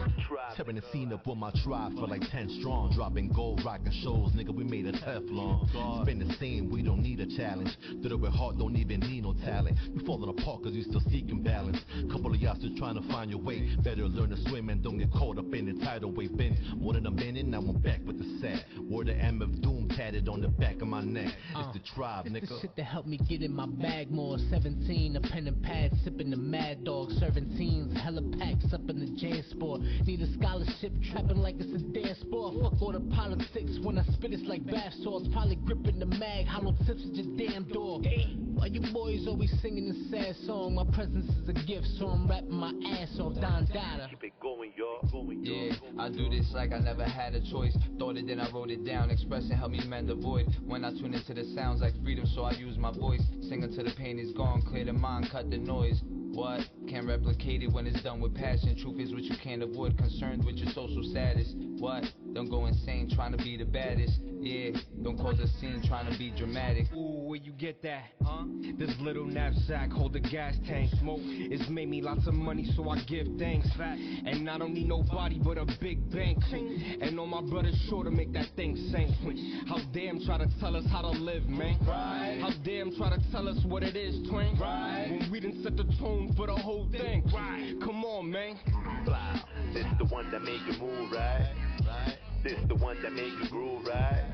Tearing the scene up with my tribe for like 10 strong. Dropping gold, rocking shows, nigga, we made a Teflon. Spin the same, we don't need a challenge. Did it with heart, don't even need no talent. You falling apart cause you still seeking balance. Couple of y'all still trying to find your way. Better learn to swim and don't get caught up in the tidal wave. Been more than a minute, now I'm back with the set. Word of MF Doom tatted on the back of my neck. It's the tribe, It's nigga. the shit that helped me get in my bag more. 17, a pen and pad, sipping the Mad Dog. Serving teens, hella packs up in the jam sport. Need a scholarship, trapping like it's a dance sport. Fuck all the politics, when I spit it's like bath salts. Probably gripping the mag, hollow tips at your damn door. Why you boys always singing a sad song? My presence is a gift, so I'm rapping my ass off, Don Dada. Keep it going, y'all. Yeah, I do this like I never had a choice. Thought it, then I wrote it down. Expressing help me mend the void. When I tune into the sounds like freedom, so I use my voice. Sing until the pain is gone, clear the mind, cut the noise. What? Can't replicate it when it's done with passion. Truth is what you can't avoid, concerned with your social status. What? Don't go insane trying to be the baddest. Yeah, don't cause a scene trying to be dramatic. Ooh, where you get that? Huh? This little knapsack hold a gas tank. Smoke, it's made me lots of money, so I give thanks. And I don't need nobody but a big bank. And all my brothers sure to make that thing sink. How damn try to tell us how to live, man. How damn try to tell us what it is, twin. When we done set the tone for the whole thing. Come on, man. Wow. This the one that make you move, right? This the one that make you groove, right?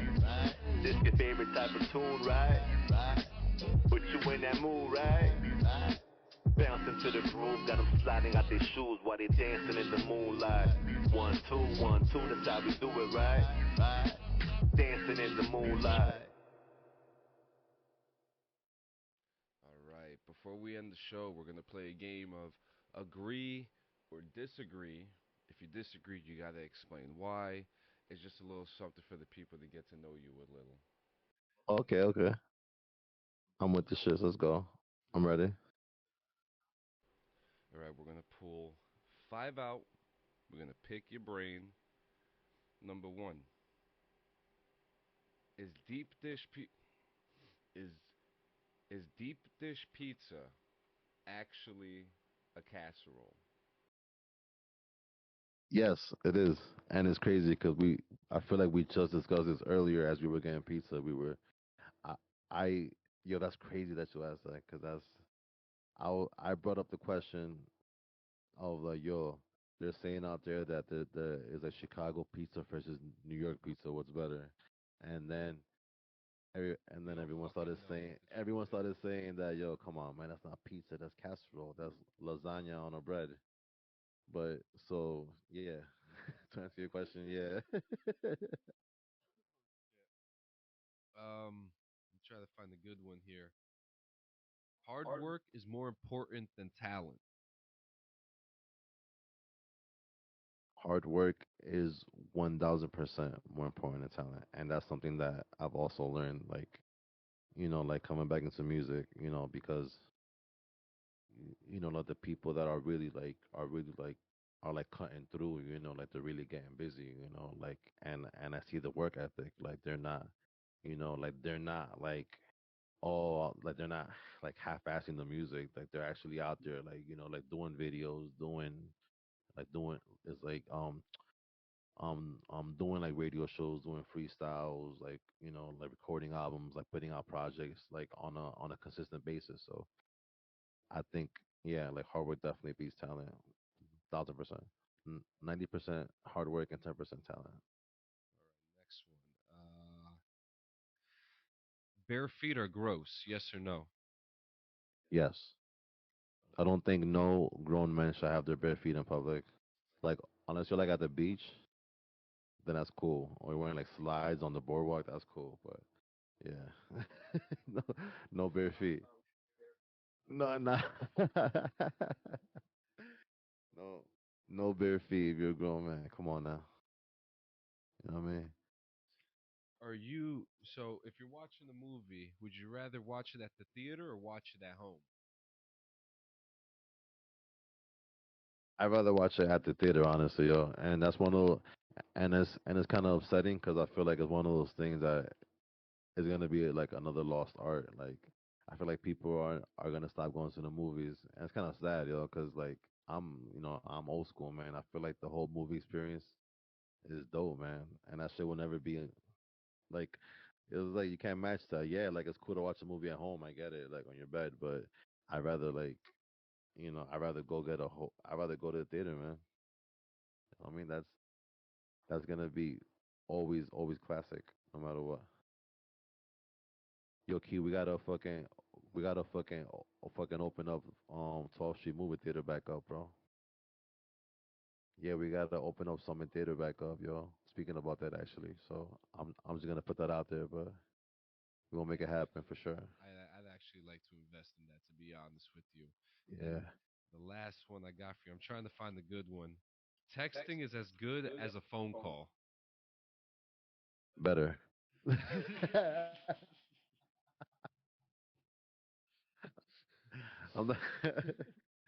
This your favorite type of tune, right? Put you in that mood, right? Bouncing to the groove, got them sliding out their shoes while they dancing in the moonlight. 1, 2, 1, 2, that's how we do it, right? Dancing in the moonlight. All right. Before we end the show, we're gonna play a game of agree or disagree. If you disagree, you gotta explain why. It's just a little something for the people to get to know you a little. Okay, okay. I'm with the shits. Let's go. I'm ready. All right. We're gonna pull five out. We're gonna pick your brain. Number one is is deep dish pizza actually a casserole? Yes, it is, and it's crazy because I feel like we just discussed this earlier as we were getting pizza. I, I, yo, that's crazy that you asked that because I brought up the question of like, yo, they're saying out there that the is like Chicago pizza versus New York pizza, what's better? And then Yo, everyone fucking started know saying what the truth is. that, yo, come on, man, that's not pizza, that's casserole, that's lasagna on a bread. But so yeah, to answer your question, yeah. I'm trying to find a good one here. Hard work is more important than talent. Hard work is 1000% more important than talent, and that's something that I've also learned. Like, like coming back into music, because like the people that are like cutting through, like they're really getting busy, like, and I see the work ethic, like they're not, like they're not like, oh, like they're not like half-assing the music, like they're actually out there, like, like doing videos, doing it's like doing like radio shows, doing freestyles, like, like recording albums, like putting out projects like on a consistent basis. So I think, yeah, like hard work definitely beats talent, 1000%. 90% hard work and 10% talent. All right, next one. Bare feet are gross. Yes or no? Yes, I don't think no grown men should have their bare feet in public. Like, unless you're like at the beach, then that's cool. Or you're wearing like slides on the boardwalk, that's cool. But yeah, no, no bare feet. No, no, no, no bare feet if you're a grown man. Come on now. You know what I mean? Are you so if you're watching a movie, would you rather watch it at the theater or watch it at home? I'd rather watch it at the theater, honestly, yo. And that's one of, and it's kind of upsetting because I feel like it's one of those things that is gonna be like another lost art. Like, I feel like people are gonna stop going to the movies, and it's kind of sad, yo, because like I'm old school, man. I feel like the whole movie experience is dope, man, and that shit will never be like. It was like you can't match that. Yeah, like it's cool to watch a movie at home. I get it, like on your bed, but I'd rather like I'd rather go get a whole. I'd rather go to the theater, man. I mean, that's gonna be always classic, no matter what. Yo, Key, we gotta fucking open up 12th Street movie theater back up, bro. Yeah, we gotta open up Summit Theater back up, yo. Speaking about that, actually, so I'm just gonna put that out there, but we gonna make it happen for sure. I'd actually like to invest in that, to be honest with you. Yeah, And the last one I got for you, I'm trying to find a good one. Texting is as good as a phone call. better. I'm not,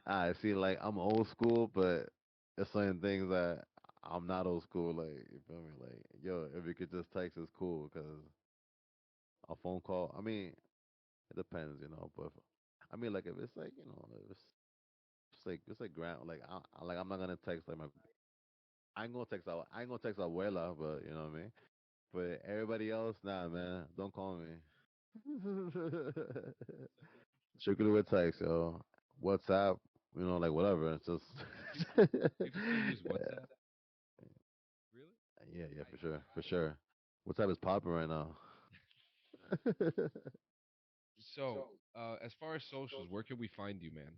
I see, like I'm old school, but there's certain things that I'm not old school. Like, you feel me? Like, yo, if you could just text, it's cool. Cause a phone call, I mean, it depends, But I mean, like if it's like, if it's like ground, like I'm not gonna text like my. I ain't gonna text abuela, but you know what I mean. But everybody else, nah, man, don't call me. Strictly with text, yo. WhatsApp, like whatever. It's just. People still use WhatsApp? Really? Yeah, yeah, for sure, for sure. WhatsApp is popping right now. So, as far as socials, where can we find you, man?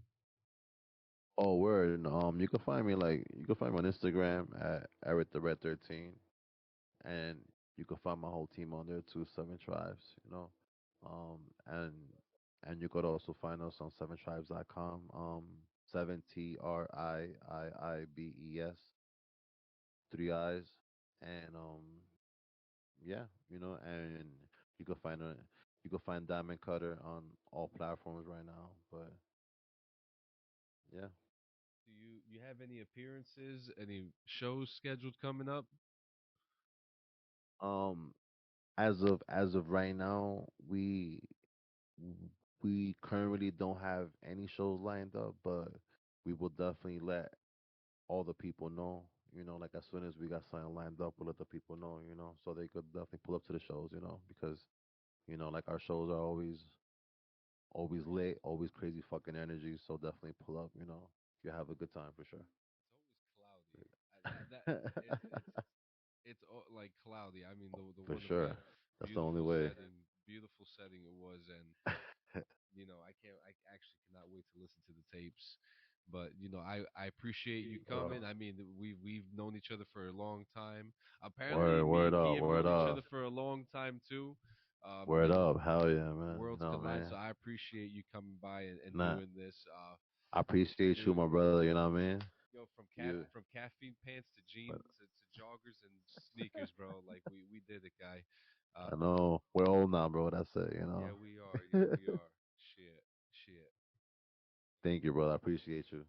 Oh, word. You can find me you can find me on Instagram at Eric the Red 13, and you can find my whole team on there too, Seven Tribes. Um, and and you could also find us on seventribes.com. 7TRIIIBES, three eyes, and yeah, and you can find a you can find Diamond Cutter on all platforms right now. But yeah, Do you have any appearances, any shows scheduled coming up? um, as of right now, we currently don't have any shows lined up, but we will definitely let all the people know. Like as soon as we got something lined up, we'll let the people know. So they could definitely pull up to the shows. Because like our shows are always lit, always crazy fucking energy. So definitely pull up. You have a good time for sure. It's always cloudy. That like cloudy. I mean, the For one sure. event, That's the only way. beautiful setting it was, and I actually cannot wait to listen to the tapes. But I appreciate you Bro. coming. I mean, we've known each other for a long time. Apparently, Word, me word and up, he have word known each up, other for a long time too. word up. Hell yeah, man. Worlds collide. Man. So I appreciate you coming by and Nah, doing this. I appreciate you, Dude, my brother. You know what I mean? You, from caffeine pants to but jeans to joggers and sneakers, bro. Like we did it, guy. I Um, know we're old now, bro. That's it. yeah, we are. Yeah, we are. Shit, shit. Thank you, brother. I appreciate you.